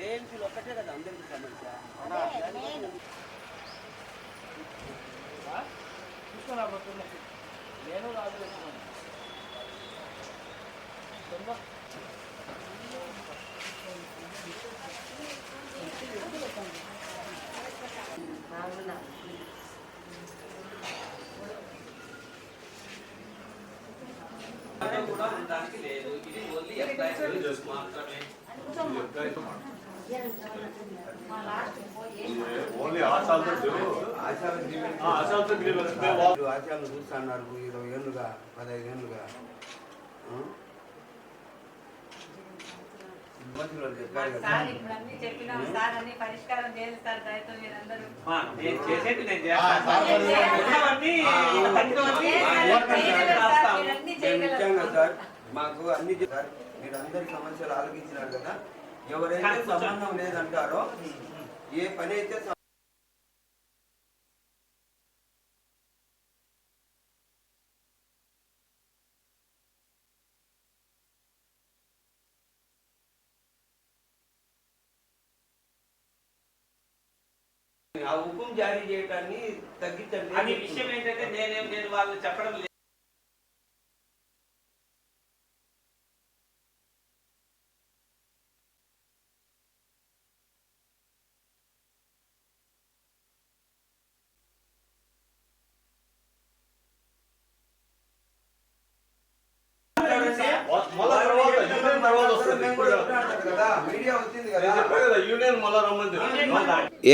ఏఎంసీలు ఒక్కటే కదా అందరికీ సమస్య. నేను రాజు కూడా ఉండడానికి లేదు. ఇది ఓన్లీ ఎంప్లాయీస్ మాత్రమే. ఆశాలను చూస్తున్నారు 20 ఏళ్ళుగా 15 ఏళ్ళుగా. సార్ మాకు అన్ని సార్ మీరు అందరి సమస్యలు ఆలోచించినారు కదా. ఎవరైతే సంబంధం లేదంటారో ఏ పని అయితే ఆ హుకుం జారీ చేయడాన్ని తగ్గించండి. అనే విషయం ఏంటంటే నేను వాళ్ళు చెప్పడం లేదు.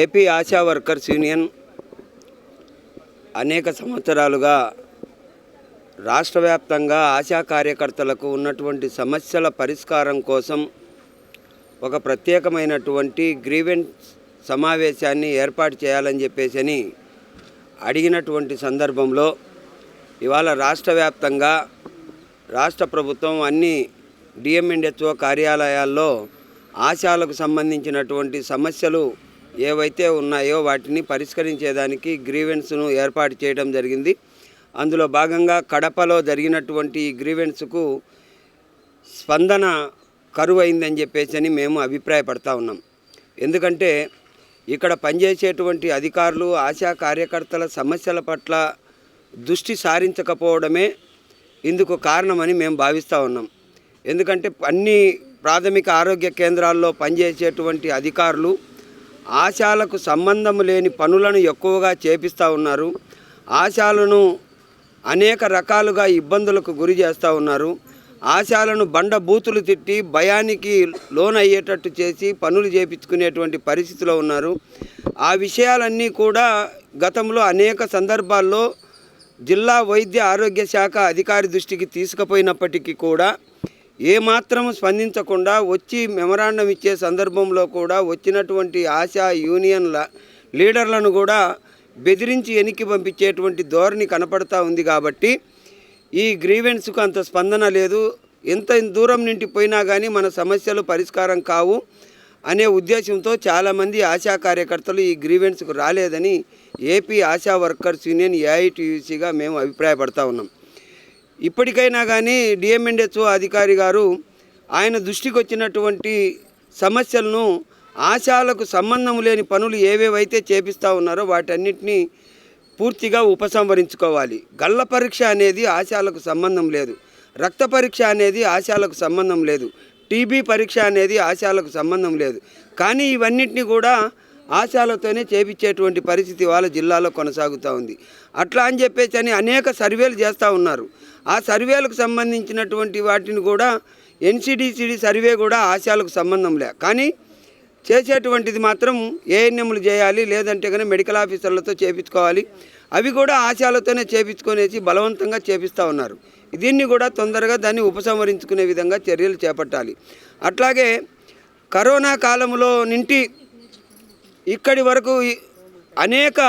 ఏపీ ఆశా వర్కర్స్ యూనియన్ అనేక సంవత్సరాలుగా రాష్ట్ర వ్యాప్తంగా ఆశా కార్యకర్తలకు ఉన్నటువంటి సమస్యల పరిష్కారం కోసం ఒక ప్రత్యేకమైనటువంటి గ్రీవెన్స్ సమావేశాన్ని ఏర్పాటు చేయాలని చెప్పేసి అడిగినటువంటి సందర్భంలో ఇవాళ రాష్ట్ర వ్యాప్తంగా రాష్ట్ర ప్రభుత్వం అన్ని డిఎంఎండ్హెచ్ఓ కార్యాలయాల్లో ఆశాలకు సంబంధించినటువంటి సమస్యలు ఏవైతే ఉన్నాయో వాటిని పరిష్కరించేదానికి గ్రీవెన్స్ను ఏర్పాటు చేయడం జరిగింది. అందులో భాగంగా కడపలో జరిగినటువంటి గ్రీవెన్స్కు స్పందన కరువైందని చెప్పేసి మేము అభిప్రాయపడతా ఉన్నాం. ఎందుకంటే ఇక్కడ పనిచేసేటువంటి అధికారులు ఆశా కార్యకర్తల సమస్యల పట్ల దృష్టి సారించకపోవడమే ఇందుకు కారణమని మేము భావిస్తూ ఉన్నాం. ఎందుకంటే అన్ని ప్రాథమిక ఆరోగ్య కేంద్రాల్లో పనిచేసేటువంటి అధికారులు ఆశాలకు సంబంధం లేని పనులను ఎక్కువగా చేపిస్తూ ఉన్నారు. ఆశాలను అనేక రకాలుగా ఇబ్బందులకు గురి చేస్తూ ఉన్నారు. ఆశాలను బండ బూతులు తిట్టి భయానికి లోనయ్యేటట్టు చేసి పనులు చేపించుకునేటువంటి పరిస్థితిలో ఉన్నారు. ఆ విషయాలన్నీ కూడా గతంలో అనేక సందర్భాల్లో జిల్లా వైద్య ఆరోగ్య శాఖ అధికారి దృష్టికి తీసుకుపోయినప్పటికీ కూడా ఏమాత్రం స్పందించకుండా వచ్చి మెమరాండం ఇచ్చే సందర్భంలో కూడా వచ్చినటువంటి ఆశా యూనియన్ల లీడర్లను కూడా బెదిరించి వెనక్కి పంపించేటువంటి ధోరణి కనపడతా ఉంది. కాబట్టి ఈ గ్రీవెన్స్కు అంత స్పందన లేదు. ఎంత దూరం నుండి పోయినా కానీ మన సమస్యలు పరిష్కారం కావు అనే ఉద్దేశంతో చాలామంది ఆశా కార్యకర్తలు ఈ గ్రీవెన్స్కు రాలేదని ఏపీ ఆశా వర్కర్స్ యూనియన్ ఏఐటీయూసీగా మేము అభిప్రాయపడతా ఉన్నాం. ఇప్పటికైనా కానీ డిఎంఎండ్హెచ్ఓ అధికారి గారు ఆయన దృష్టికి వచ్చినటువంటి సమస్యలను ఆశాలకు సంబంధం లేని పనులు ఏవేవైతే చేపిస్తూ ఉన్నారో వాటన్నిటినీ పూర్తిగా ఉపసంహరించుకోవాలి. గల్ల పరీక్ష అనేది ఆశాలకు సంబంధం లేదు. రక్త పరీక్ష అనేది ఆశాలకు సంబంధం లేదు. టీబీ పరీక్ష అనేది ఆశాలకు సంబంధం లేదు. కానీ ఇవన్నిటిని కూడా ఆశాలతోనే చేపించేటువంటి పరిస్థితి వాళ్ళ జిల్లాలో కొనసాగుతూ ఉంది. అట్లా అని చెప్పేసి అనేక సర్వేలు చేస్తూ ఉన్నారు. ఆ సర్వేలకు సంబంధించినటువంటి వాటిని కూడా ఎన్సిడిసిడి సర్వే కూడా ఆశాలకు సంబంధం లే. కానీ చేసేటువంటిది మాత్రం ఏఎన్ఎంలు చేయాలి, లేదంటే కానీ మెడికల్ ఆఫీసర్లతో చేపించుకోవాలి. అవి కూడా ఆశాలతోనే చేపించుకునేసి బలవంతంగా చేపిస్తూ ఉన్నారు. దీన్ని కూడా తొందరగా దాన్ని ఉపసంహరించుకునే విధంగా చర్యలు చేపట్టాలి. అట్లాగే కరోనా కాలంలో నుండి ఇక్కడి వరకు అనేక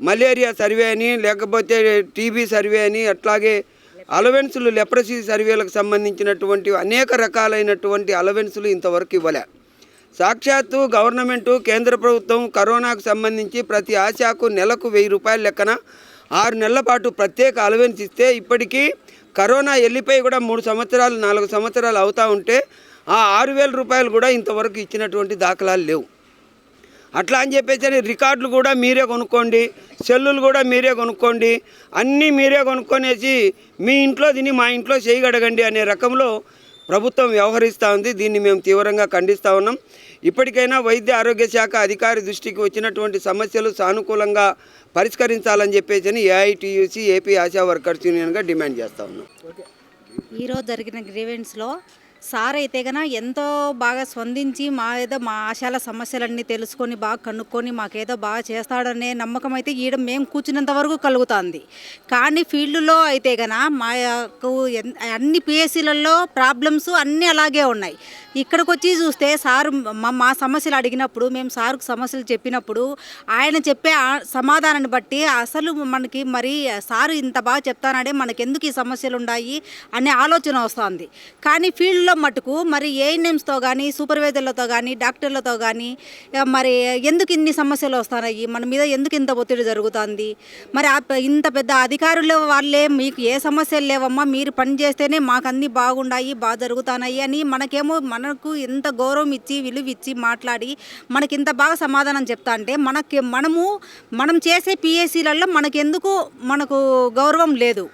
మలేరియా సర్వే అని, లేకపోతే టీబీ సర్వే అని, అట్లాగే అలవెన్సులు లెప్రసీ సర్వేలకు సంబంధించినటువంటి అనేక రకాలైనటువంటి అలవెన్సులు ఇంతవరకు ఇవ్వలే. సాక్షాత్తు గవర్నమెంటు కేంద్ర ప్రభుత్వం కరోనాకు సంబంధించి ప్రతి ఆశాకు నెలకు 1000 రూపాయల లెక్కన 6 నెలల పాటు ప్రత్యేక అలవెన్స్ ఇస్తే ఇప్పటికీ కరోనా వెళ్ళిపోయి కూడా 3 సంవత్సరాలు 4 సంవత్సరాలు అవుతూ ఉంటే ఆ 6000 రూపాయలు కూడా ఇంతవరకు ఇచ్చినటువంటి దాఖలాలు లేవు. అట్లా అని చెప్పేసి రికార్డులు కూడా మీరే కొనుక్కోండి, సెల్లులు కూడా మీరే కొనుక్కోండి, అన్నీ మీరే కొనుక్కొనేసి మీ ఇంట్లో తిని మా ఇంట్లో చేయగడగండి అనే రకంలో ప్రభుత్వం వ్యవహరిస్తూ ఉంది. దీన్ని మేము తీవ్రంగా ఖండిస్తూ ఉన్నాం. ఇప్పటికైనా వైద్య ఆరోగ్య శాఖ అధికారి దృష్టికి వచ్చినటువంటి సమస్యలు సానుకూలంగా పరిష్కరించాలని చెప్పేసి ఏఐటీయూసీ ఏపీ ఆశా వర్కర్స్ యూనియన్గా డిమాండ్ చేస్తూ ఉన్నాం. ఈరోజు జరిగిన గ్రీవెన్స్లో సార్ అయితే కన్నా ఎంతో బాగా స్పందించి మా ఆశాల సమస్యలన్నీ తెలుసుకొని బాగా కనుక్కొని మాకేదో బాగా చేస్తాడనే నమ్మకం అయితే ఈడ మేము కూర్చున్నంత వరకు కలుగుతుంది. కానీ ఫీల్డ్లో అయితే కన్నా మాకు అన్ని పిఎస్సీలలో ప్రాబ్లమ్స్ అన్నీ అలాగే ఉన్నాయి. ఇక్కడికి వచ్చి చూస్తే సారు మా సమస్యలు అడిగినప్పుడు మేము సార్కు సమస్యలు చెప్పినప్పుడు ఆయన చెప్పే సమాధానాన్ని బట్టి అసలు మనకి మరి సారు ఇంత బాగా చెప్తానంటే మనకెందుకు ఈ సమస్యలు ఉన్నాయి అనే ఆలోచన వస్తుంది. కానీ ఫీల్డ్లో మటుకు మరి ఏఎన్ఎంస్తో కానీ సూపర్వైజర్లతో కానీ డాక్టర్లతో కానీ మరి ఎందుకు ఇన్ని సమస్యలు వస్తున్నాయి, మన మీద ఎందుకు ఇంత ఒత్తిడి జరుగుతుంది, మరి ఇంత పెద్ద అధికారులు వాళ్ళే మీకు ఏ సమస్యలు లేవమ్మా, మీరు పని చేస్తేనే మాకు అన్నీ బాగున్నాయి బాగా జరుగుతున్నాయి అని మనకేమో మనకు ఎంత గౌరవం ఇచ్చి విలువ ఇచ్చి మాట్లాడి మనకి ఇంత బాగా సమాధానం చెప్తా అంటే మనం చేసే పిఎస్సీలలో మనకు గౌరవం లేదు.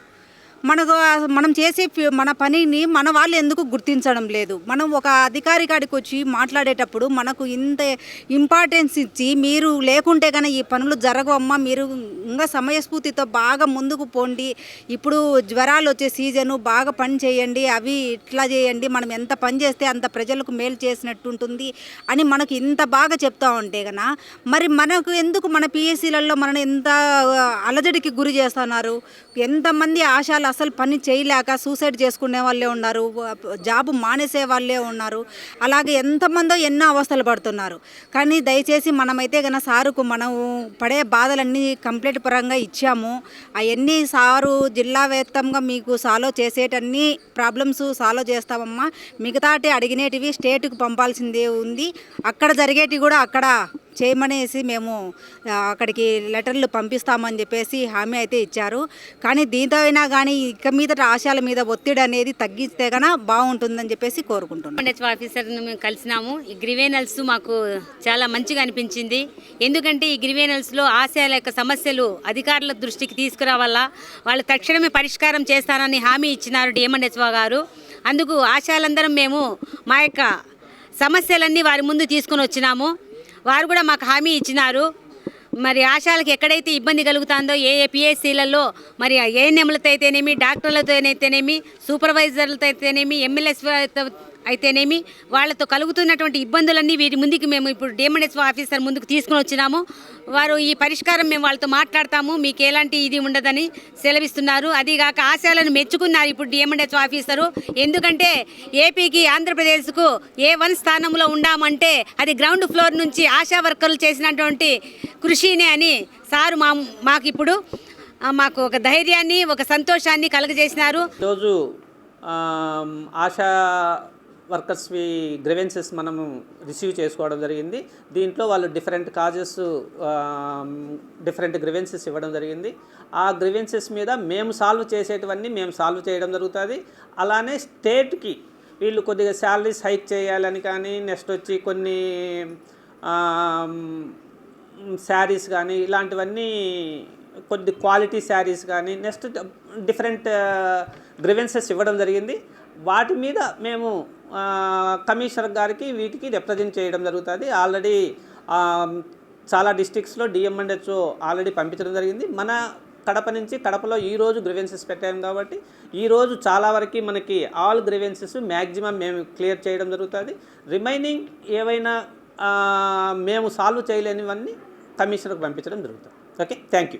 మనం చేసే మన పనిని మన వాళ్ళు ఎందుకు గుర్తించడం లేదు. మనం ఒక అధికారి కాడికి వచ్చి మాట్లాడేటప్పుడు మనకు ఇంత ఇంపార్టెన్స్ ఇచ్చి మీరు లేకుంటే కానీ ఈ పనులు జరగవమ్మా, మీరు ఇంకా సమయస్ఫూర్తితో బాగా ముందుకు పోండి, ఇప్పుడు జ్వరాలు వచ్చే సీజను బాగా పని చేయండి, అవి ఇట్లా చేయండి, మనం ఎంత పని చేస్తే అంత ప్రజలకు మేలు చేసినట్టు ఉంటుంది అని మనకు ఇంత బాగా చెప్తా ఉంటే కన్నా మరి మనకు ఎందుకు మన పిఎస్సీలలో మనం ఎంత అలజడికి గురి చేస్తున్నారు. ఎంతమంది ఆశాలు అసలు పని చేయలేక సూసైడ్ చేసుకునే వాళ్ళే ఉన్నారు, జాబు మానేసే వాళ్ళే ఉన్నారు, అలాగే ఎంతమందో ఎన్నో అవస్థలు పడుతున్నారు. కానీ దయచేసి మనమైతే కన్నా సారుకు మనం పడే బాధలన్నీ కంప్లైంట్ పరంగా ఇచ్చాము. అవన్నీ సారు జిల్లా వ్యాప్తంగా మీకు సాల్వ్ చేసేటన్ని ప్రాబ్లమ్స్ సాల్వ్ చేస్తామమ్మా, మిగతాటి అడిగినేటివి స్టేట్కి పంపాల్సిందే ఉంది, అక్కడ జరిగేటివి కూడా అక్కడ చేయమనేసి మేము అక్కడికి లెటర్లు పంపిస్తామని చెప్పేసి హామీ అయితే ఇచ్చారు. కానీ దీంతో అయినా కానీ ఇక మీద ఆశాల మీద ఒత్తిడి అనేది తగ్గిస్తే కన్నా బాగుంటుందని చెప్పేసి కోరుకుంటున్నాం. ఆఫీసర్ని మేము కలిసినాము. ఈ గ్రీవెనల్స్ మాకు చాలా మంచిగా అనిపించింది. ఎందుకంటే ఈ గ్రీవెనల్స్లో ఆశాల యొక్క సమస్యలు అధికారుల దృష్టికి తీసుకురావాలా, వాళ్ళు తక్షణమే పరిష్కారం చేస్తానని హామీ ఇచ్చినారు డిఎంఎన్హెచ్ఓ గారు. అందుకు ఆశాలందరం మేము మా యొక్క సమస్యలన్నీ వారి ముందు తీసుకొని వచ్చినాము. వారు కూడా మాకు హామీ ఇచ్చినారు. మరి ఆశాలకు ఎక్కడైతే ఇబ్బంది కలుగుతుందో ఏ పిఎస్సీలలో మరి ఏఎన్ఎంలతో అయితేనేమి, డాక్టర్లతో అయితేనేమి, సూపర్వైజర్లతో అయితేనేమి, ఎమ్మెల్యేస్ అయితేనేమి, వాళ్ళతో కలుగుతున్నటువంటి ఇబ్బందులన్నీ వీటి ముందుకు మేము ఇప్పుడు డిఎంఎన్హెచ్ఓ ఆఫీసర్ ముందుకు తీసుకుని వచ్చినాము. వారు ఈ పరిష్కారం మేము వాళ్ళతో మాట్లాడతాము, మీకు ఎలాంటి ఇది ఉండదని సెలవిస్తున్నారు. అదిగాక ఆశాలను మెచ్చుకున్నారు ఇప్పుడు డిఎంఎన్హెచ్ఓ ఆఫీసరు. ఎందుకంటే ఏపీకి ఆంధ్రప్రదేశ్కు A1 స్థానంలో ఉండామంటే అది గ్రౌండ్ ఫ్లోర్ నుంచి ఆశా వర్కర్లు చేసినటువంటి కృషినే అని సారు మాకు ఇప్పుడు మాకు ఒక ధైర్యాన్ని ఒక సంతోషాన్ని కలుగజేసినారు. ఈరోజు ఆశా వర్కర్స్వి గ్రీవెన్సెస్ మనము రిసీవ్ చేసుకోవడం జరిగింది. దీంట్లో వాళ్ళు డిఫరెంట్ కాజెస్ డిఫరెంట్ గ్రీవెన్సెస్ ఇవ్వడం జరిగింది. ఆ గ్రీవెన్సెస్ మీద మేము సాల్వ్ చేసేటివన్నీ మేము సాల్వ్ చేయడం జరుగుతుంది. అలానే స్టేట్కి వీళ్ళు కొద్దిగా శాలరీస్ హైక్ చేయాలని కానీ, నెక్స్ట్ వచ్చి కొన్ని శారీస్ కానీ ఇలాంటివన్నీ కొద్ది క్వాలిటీ శారీస్ కానీ నెక్స్ట్ డిఫరెంట్ గ్రీవెన్సెస్ ఇవ్వడం జరిగింది. వాటి మీద మేము కమిషనర్ గారికి వీటికి రిప్రజెంట్ చేయడం జరుగుతుంది. ఆల్రెడీ చాలా డిస్ట్రిక్ట్స్లో డిఎంఎన్హెచ్ఓ ఆల్రెడీ పంపించడం జరిగింది. మన కడపలో ఈరోజు గ్రీవెన్సెస్ పెట్టాము కాబట్టి ఈరోజు చాలా వరకు మనకి ఆల్ గ్రీవెన్సెస్ మ్యాక్సిమం మేము క్లియర్ చేయడం జరుగుతుంది. రిమైనింగ్ ఏవైనా మేము సాల్వ్ చేయలేనివన్నీ కమిషనర్కి పంపించడం జరుగుతుంది. Okay, thank you.